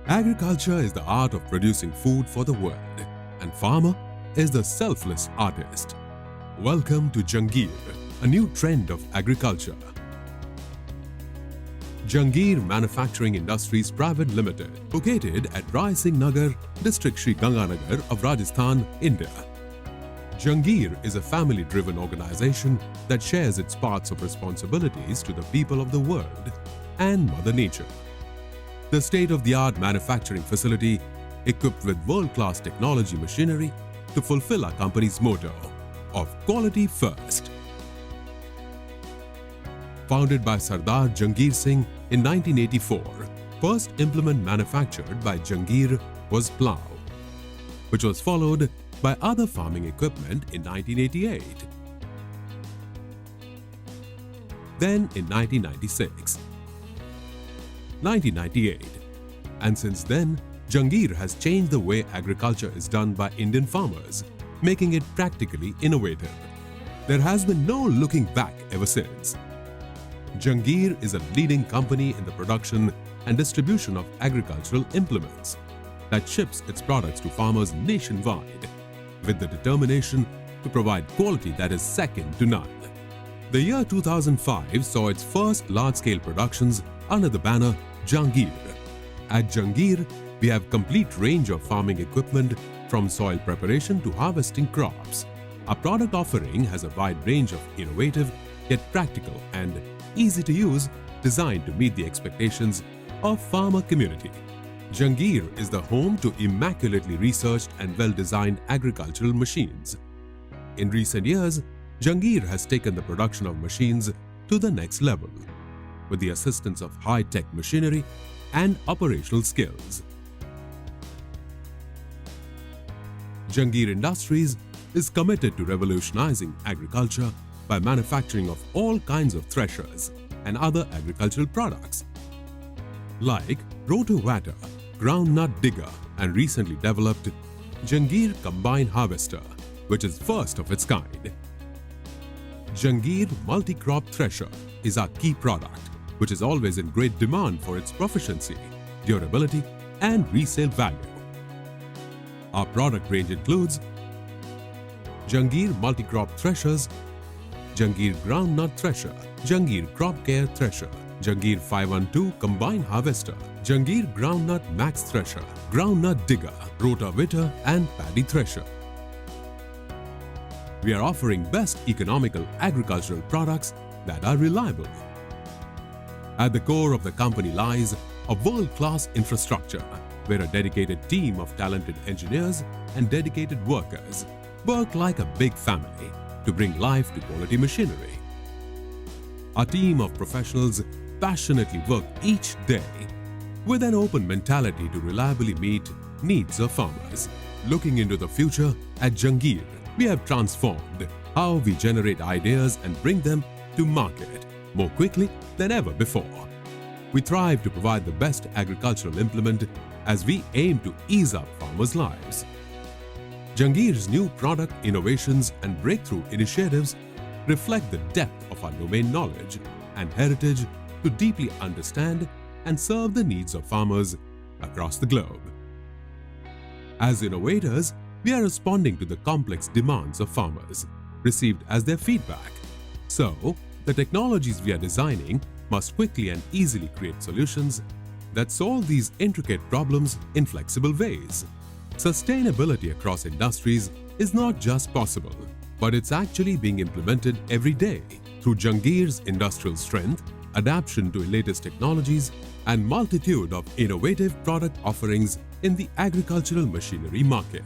Agriculture is the art of producing food for the world, and farmer is the selfless artist. Welcome to Jangeer, a new trend of agriculture. Jangeer Manufacturing Industries Private Limited, located at Raisinghnagar, District-Shri Ganganagar of Rajasthan, India. Jangeer is a family-driven organization that shares its parts of responsibilities to the people of the world and Mother Nature. The state-of-the-art manufacturing facility, equipped with world-class technology machinery to fulfill our company's motto of quality first. Founded by Sardar Jangeer Singh in 1984, first implement manufactured by Jangeer was plough, which was followed by other farming equipment in 1988. Then in 1996, 1998, and since then, Jangeer has changed the way agriculture is done by Indian farmers, making it practically innovative. There has been no looking back ever since. Jangeer is a leading company in the production and distribution of agricultural implements that ships its products to farmers nationwide with the determination to provide quality that is second to none. The year 2005 saw its first large-scale productions under the banner Jangeer. At Jangeer, we have complete range of farming equipment from soil preparation to harvesting crops. Our product offering has a wide range of innovative yet practical and easy to use, designed to meet the expectations of farmer community. Jangeer is the home to immaculately researched and well-designed agricultural machines. In recent years, Jangeer has taken the production of machines to the next level with the assistance of high-tech machinery and operational skills. Jangeer Industries is committed to revolutionizing agriculture by manufacturing of all kinds of threshers and other agricultural products like rotavator, groundnut digger, and recently developed Jangeer Combine Harvester, which is first of its kind. Jangeer Multi-Crop Thresher is our key product, which is always in great demand for its proficiency, durability, and resale value. Our product range includes Jangeer Multi-Crop Threshers, Jangeer Groundnut Thresher, Jangeer Crop Care Thresher, Jangeer 512 Combine Harvester, Jangeer Groundnut Max Thresher, Groundnut Digger, Rotavator, and Paddy Thresher. We are offering best economical agricultural products that are reliable. At the core of the company lies a world-class infrastructure where a dedicated team of talented engineers and dedicated workers work like a big family to bring life to quality machinery. Our team of professionals passionately work each day with an open mentality to reliably meet needs of farmers. Looking into the future, at Jangeer, we have transformed how we generate ideas and bring them to market more quickly than ever before. We thrive to provide the best agricultural implement as we aim to ease up farmers' lives. Jangeer's new product innovations and breakthrough initiatives reflect the depth of our domain knowledge and heritage to deeply understand and serve the needs of farmers across the globe. As innovators, we are responding to the complex demands of farmers received as their feedback. So, the technologies we are designing must quickly and easily create solutions that solve these intricate problems in flexible ways. Sustainability across industries is not just possible, but it's actually being implemented every day through Jangeer's industrial strength, adaptation to latest technologies, and multitude of innovative product offerings in the agricultural machinery market.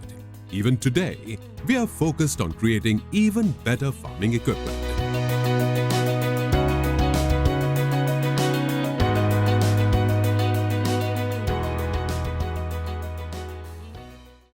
Even today, we are focused on creating even better farming equipment.